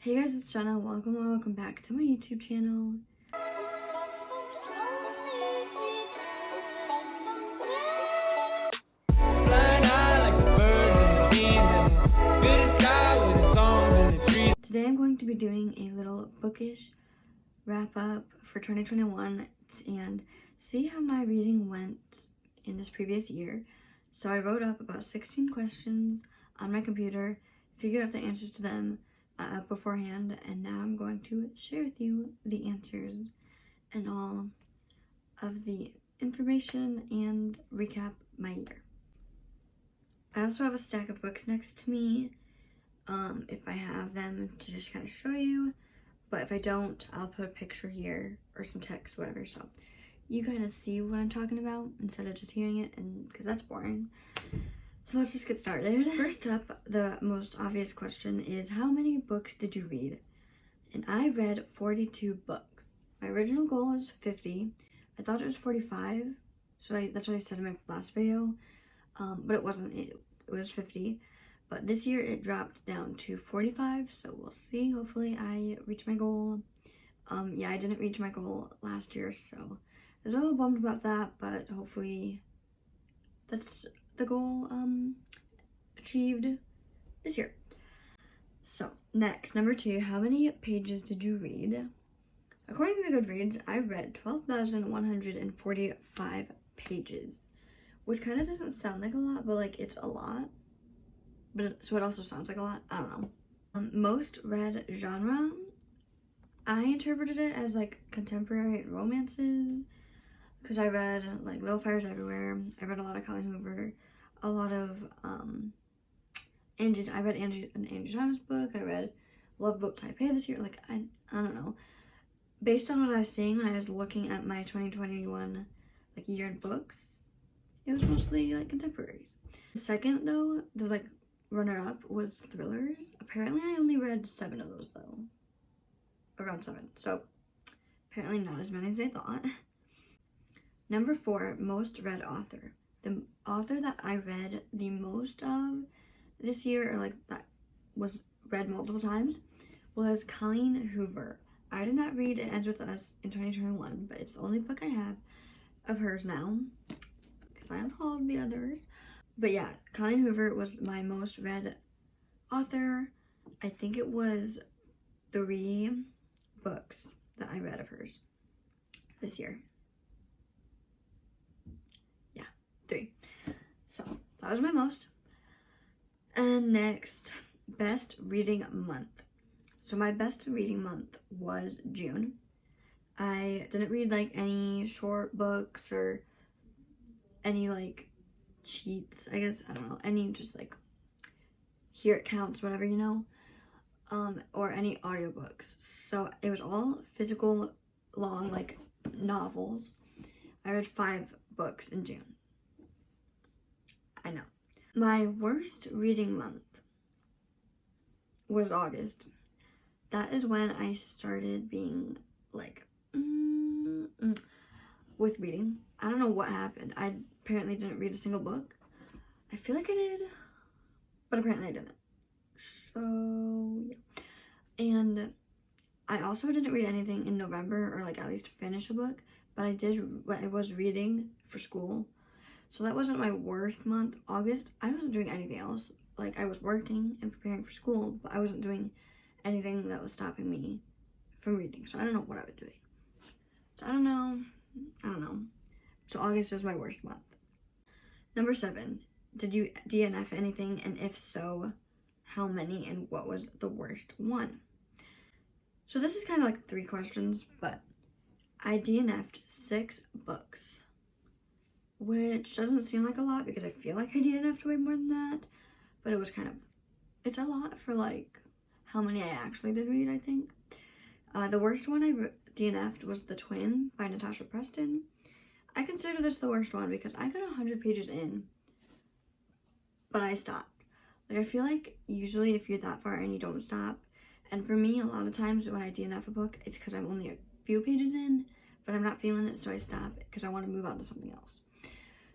Hey guys, it's Jenna. Welcome back to my YouTube channel. Today I'm going to be doing a little bookish wrap up for 2021 and see how my reading went in this previous year. So I wrote up about 16 questions on my computer, figured out the answers to them beforehand, and now I'm going to share with you the answers and all of the information and recap my year. I also have a stack of books next to me, if I have them, to just kind of show you, but if I don't, I'll put a picture here or some text, whatever, so you kind of see what I'm talking about instead of just hearing it, and because that's boring. So let's just get started. First up, the most obvious question is, how many books did you read? And I read 42 books. My original goal was 50. I thought it was 45, so that's what I said in my last video, but it wasn't. It was 50. But this year it dropped down to 45, so we'll see. Hopefully I reach my goal. Yeah, I didn't reach my goal last year, so I was a little bummed about that, but hopefully that's the goal achieved this year. So next, number 2, how many pages did you read? According to GoodReads, I read 12,145 pages, which kind of doesn't sound like a lot, but like it's a lot. But so it also sounds like a lot. I don't know. Most read genre, I interpreted it as like contemporary romances, because I read like Little Fires Everywhere. I read a lot of Colleen Hoover, a lot of an Angie Thomas book. I read Love Boat Taipei this year. Like I don't know. Based on what I was seeing when I was looking at my 2021 like year in books, it was mostly like contemporaries. The second though, the like runner-up was thrillers. Apparently I only read 7 of those though. Around 7. So apparently not as many as I thought. Number 4, most read author. The author that I read the most of this year, or like that was read multiple times, was Colleen Hoover. I did not read It Ends With Us in 2021, but it's the only book I have of hers now, because I have all of the others. But yeah, Colleen Hoover was my most read author. I think it was 3 books that I read of hers this year. Yeah, 3. So that was my most. And next, best reading month. So my best reading month was June. I didn't read like any short books or any like cheats, I guess, I don't know, any just like here it counts, whatever, you know, or any audiobooks. So it was all physical, long, like novels. I read 5 books in June. I know. My worst reading month was August. That is when I started being like with reading. I don't know what happened. I apparently didn't read a single book. I feel like I did, but apparently I didn't. So yeah. And I also didn't read anything in November, or like at least finish a book, but I was reading for school. So that wasn't my worst month. August, I wasn't doing anything else. Like I was working and preparing for school, but I wasn't doing anything that was stopping me from reading. So I don't know what I was doing. So I don't know. So August was my worst month. Number 7, did you DNF anything, and if so, how many, and what was the worst one? So this is kind of like 3 questions, but I DNF'd 6 books, which doesn't seem like a lot because I feel like I DNF'd way more than that, but it was kind of, it's a lot for like how many I actually did read, I think. The worst one I DNF'd was The Twin by Natasha Preston. I consider this the worst one because I got 100 pages in, but I stopped. Like I feel like usually if you're that far in, you don't stop. And for me, a lot of times when I DNF a book, it's because I'm only a few pages in, but I'm not feeling it, so I stop because I want to move on to something else.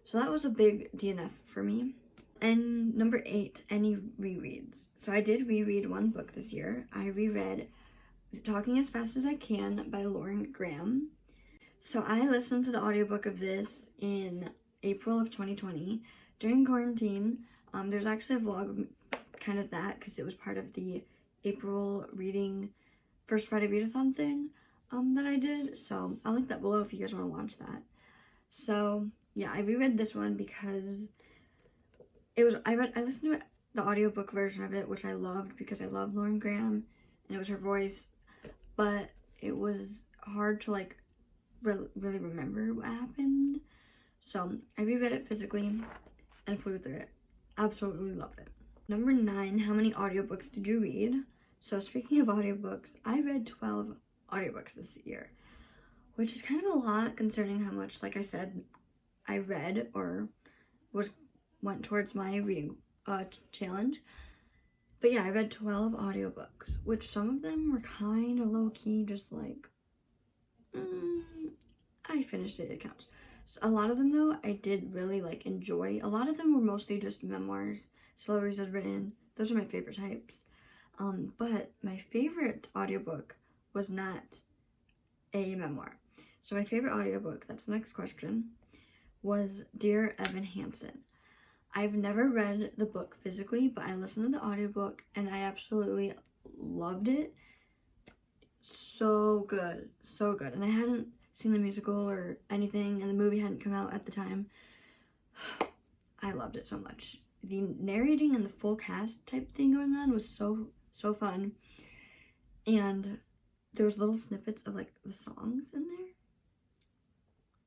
So that was a big DNF for me. And number 8, any rereads. So I did reread one book this year. I reread Talking as Fast as I Can by Lauren Graham. So I listened to the audiobook of this in April of 2020 during quarantine. There's actually a vlog of kind of that because it was part of the April reading First Friday readathon thing that I did. So I'll link that below if you guys want to watch that. So yeah, I reread this one because I listened to the audiobook version of it, which I loved because I love Lauren Graham and it was her voice, but it was hard to like really remember what happened. So I reread it physically and flew through it. Absolutely loved it. Number 9, how many audiobooks did you read? So speaking of audiobooks, I read 12 audiobooks this year, which is kind of a lot considering how much, like I said, I read or went towards my reading challenge. But yeah, I read 12 audiobooks, which some of them were kind of low-key, just like, I finished it, it counts. So a lot of them, though, I did really, like, enjoy. A lot of them were mostly just memoirs, stories I'd written. Those are my favorite types. But my favorite audiobook was not a memoir. So my favorite audiobook, that's the next question, was Dear Evan Hansen. I've never read the book physically, but I listened to the audiobook and I absolutely loved it. So good, so good. And I hadn't seen the musical or anything, and the movie hadn't come out at the time. I loved it so much. The narrating and the full cast type thing going on was so fun. And there was little snippets of like the songs in there,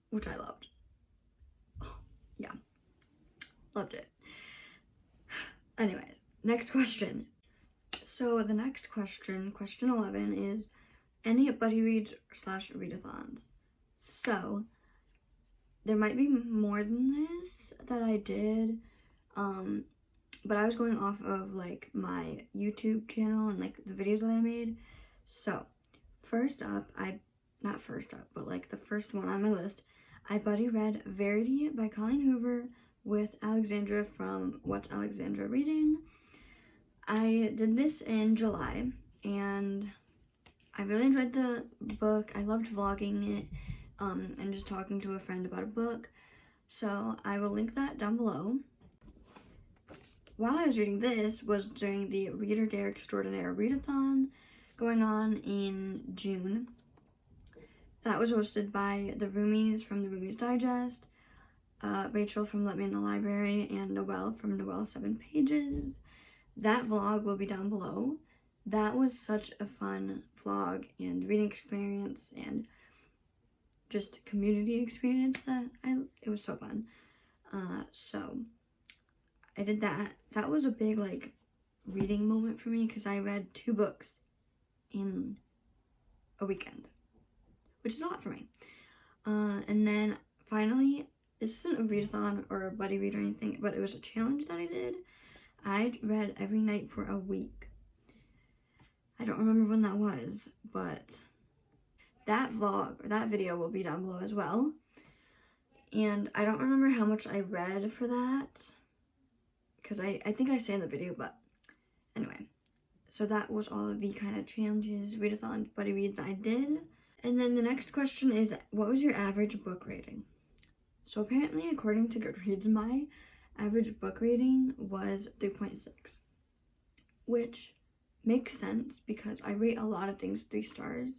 which I loved. Oh, yeah. Loved it. Anyway, next question. So the next question, question 11, is any buddy reads / readathons. So there might be more than this that I did, but I was going off of like my YouTube channel and like the videos that I made. So first up, not first up, but like the first one on my list, I buddy read Verity by Colleen Hoover with Alexandra from What's Alexandra Reading. I did this in July and I really enjoyed the book. I loved vlogging it and just talking to a friend about a book. So I will link that down below. While I was reading this was during the Reader Dare Extraordinaire Readathon going on in June. That was hosted by the Roomies from the Roomies Digest, Rachel from Let Me in the Library, and Noelle from Noelle 7 Pages. That vlog will be down below. That was such a fun vlog and reading experience and just community experience that it was so fun. So I did that. That was a big like reading moment for me because I read 2 books in a weekend, which is a lot for me. And then finally, this isn't a readathon or a buddy read or anything, but it was a challenge that I did. I read every night for a week. I don't remember when that was, but that vlog or that video will be down below as well. And I don't remember how much I read for that because I think I say in the video, but anyway. So that was all of the kind of challenges, readathon, buddy reads that I did. And then the next question is, what was your average book rating? So apparently, according to GoodReads, my average book rating was 3.6, which makes sense because I rate a lot of things 3 stars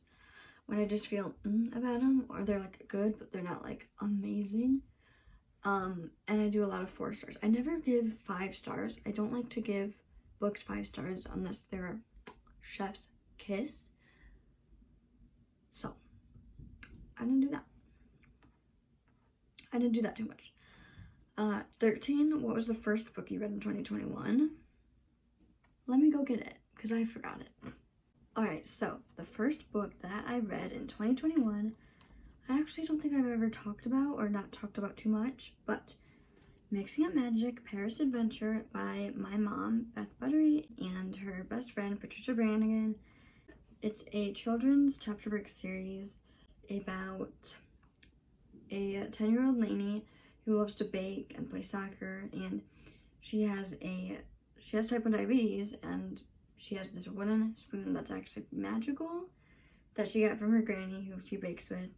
when I just feel about them, or they're like good, but they're not like amazing. And I do a lot of 4 stars. I never give 5 stars. I don't like to give books 5 stars unless they're chef's kiss. So I didn't do that. I didn't do that too much. 13, what was the first book you read in 2021? Let me go get it, because I forgot it. Alright, so the first book that I read in 2021, I actually don't think I've ever talked about, or not talked about too much, but Mixing Up Magic, Paris Adventure by my mom, Beth Buttery, and her best friend, Patricia Brannigan. It's a children's chapter book series about a 10-year-old Lainey who loves to bake and play soccer, and she has type 1 diabetes, and she has this wooden spoon that's actually magical that she got from her granny, who she bakes with.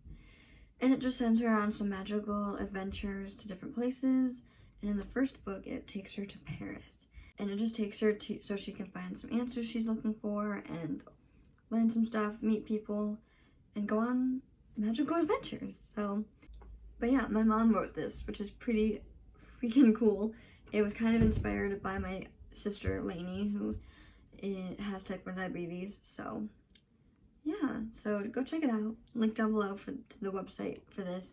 And it just sends her on some magical adventures to different places. And in the first book, it takes her to Paris. And it just takes her to so she can find some answers she's looking for and learn some stuff, meet people, and go on magical adventures. So, but yeah, my mom wrote this, which is pretty freaking cool. It was kind of inspired by my sister Lainey, who has type 1 diabetes. So yeah, so go check it out. Link down below for the website for this.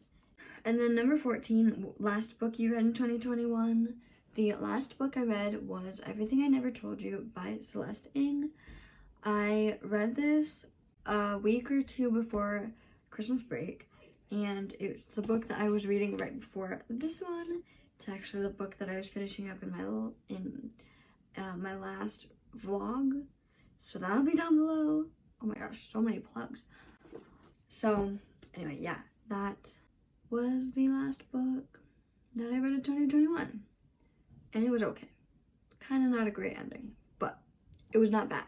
And then number 14, last book you read in 2021. The last book I read was Everything I Never Told You by Celeste Ng. I read this a week or two before Christmas break, and it's the book that I was reading right before this one. It's actually the book that I was finishing up in my last vlog, so that'll be down below. Oh my gosh, so many plugs. So anyway, yeah, that was the last book that I read in 2021, and it was okay. Kind of not a great ending, but it was not bad.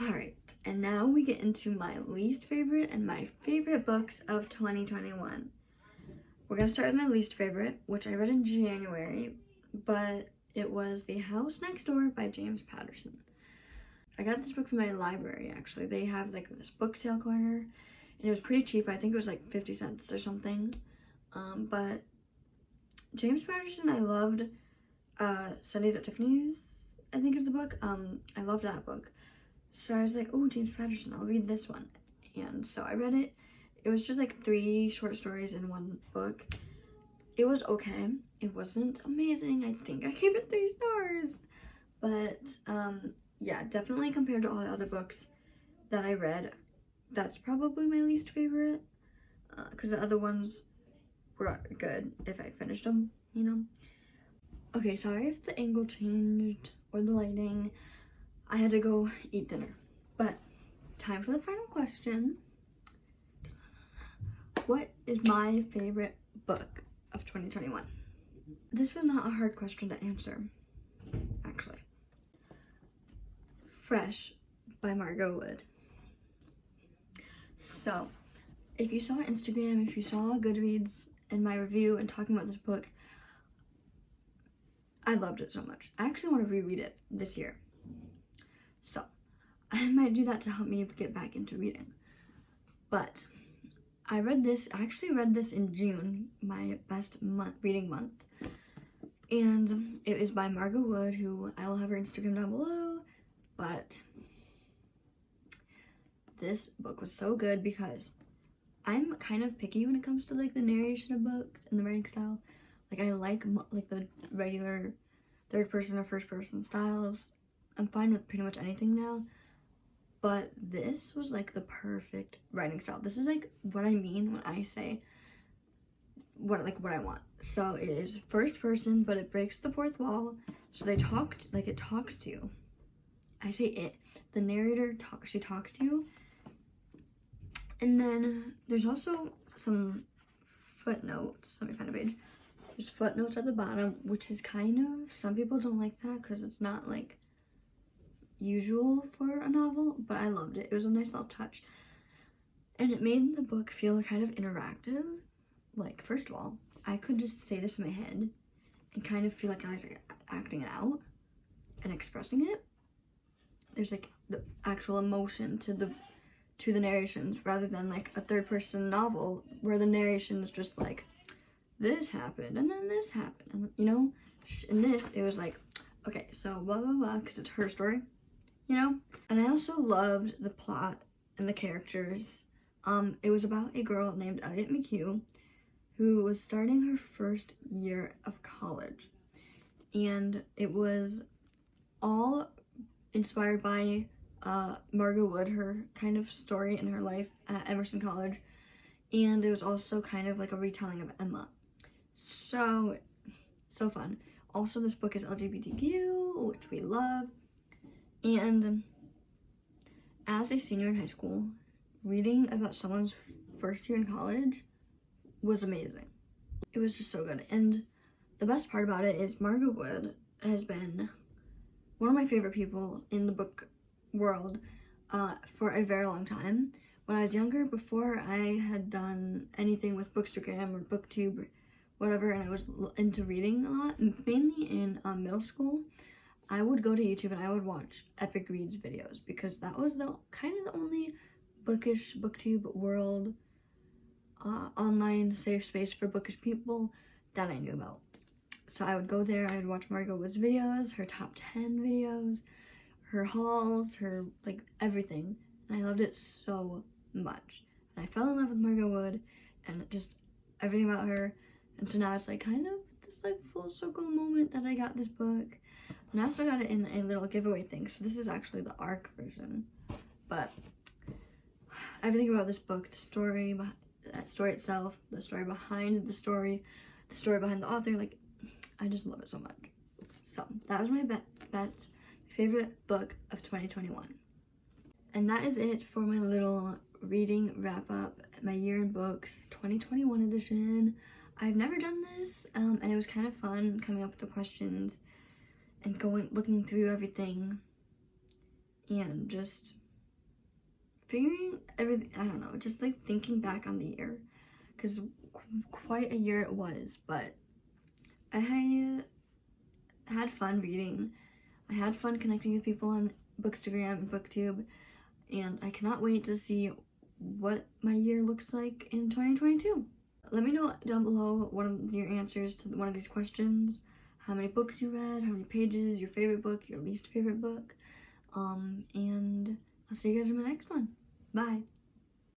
Alright, and now we get into my least favorite and my favorite books of 2021. We're gonna start with my least favorite, which I read in January, but it was The House Next Door by James Patterson. I got this book from my library, actually. They have like this book sale corner, and it was pretty cheap. I think it was like 50 cents or something. But James Patterson, I loved Sundays at Tiffany's, I think is the book. I loved that book. So I was like, oh, James Patterson, I'll read this one. And so I read it. It was just like 3 short stories in one book. It was okay. It wasn't amazing. I think I gave it 3 stars. But yeah, definitely compared to all the other books that I read, that's probably my least favorite. Because the other ones were good if I finished them, you know? Okay, sorry if the angle changed or the lighting. I had to go eat dinner. But time for the final question. What is my favorite book of 2021? This was not a hard question to answer, actually. Fresh by Margot Wood. So, if you saw Instagram, if you saw GoodReads and my review and talking about this book, I loved it so much. I actually want to reread it this year. So, I might do that to help me get back into reading. But I actually read this in June, my best reading month. And it is by Margot Wood, who I will have her Instagram down below. But this book was so good because I'm kind of picky when it comes to like the narration of books and the writing style. Like I like the regular 3rd person or 1st person styles. I'm fine with pretty much anything now, but this was like the perfect writing style. This is like what I mean when I say what I want. So it is 1st person, but it breaks the 4th wall. So it talks to you. I say it. The narrator she talks to you. And then there's also some footnotes. Let me find a page. There's footnotes at the bottom, which is kind of, some people don't like that because it's not like usual for a novel, but I loved it. It was a nice little touch. And it made the book feel kind of interactive. Like, first of all, I could just say this in my head and kind of feel like I was like, acting it out and expressing it. There's like the actual emotion to the narrations rather than like a 3rd person novel where the narration is just like, this happened and then this happened, and you know, in this it was like, okay, so blah blah blah, because it's her story, you know. And I also loved the plot and the characters. It was about a girl named Elliot McHugh who was starting her 1st year of college, and it was all inspired by Margot Wood, her kind of story in her life at Emerson College, and it was also kind of like a retelling of Emma. So fun. Also, this book is LGBTQ, which we love, and as a senior in high school, reading about someone's 1st year in college was amazing. It was just so good. And the best part about it is Margot Wood has been one of my favorite people in the book world for a very long time. When I was younger, before I had done anything with bookstagram or booktube or whatever, and I was into reading a lot, mainly in middle school, I would go to YouTube and I would watch Epic Reads videos because that was the kind of the only bookish booktube world online safe space for bookish people that I knew about. So I would go there, I would watch Margot Wood's videos, her top 10 videos, her hauls, her like everything, and I loved it so much. And I fell in love with Margot Wood and just everything about her, and so now it's like kind of this like full circle moment that I got this book. And I also got it in a little giveaway thing, so this is actually the ARC version. But everything about this book, the story itself, the story behind the story behind the author, like, I just love it so much. So that was my best favorite book of 2021. And that is it for my little reading wrap up, my year in books 2021 edition. I've never done this, and it was kind of fun coming up with the questions and looking through everything and just figuring everything, I don't know, just like thinking back on the year, because quite a year it was. But I had fun reading, I had fun connecting with people on Bookstagram and Booktube, and I cannot wait to see what my year looks like in 2022. Let me know down below one of your answers to one of these questions. How many books you read, how many pages, your favorite book, your least favorite book. And I'll see you guys in my next one. Bye.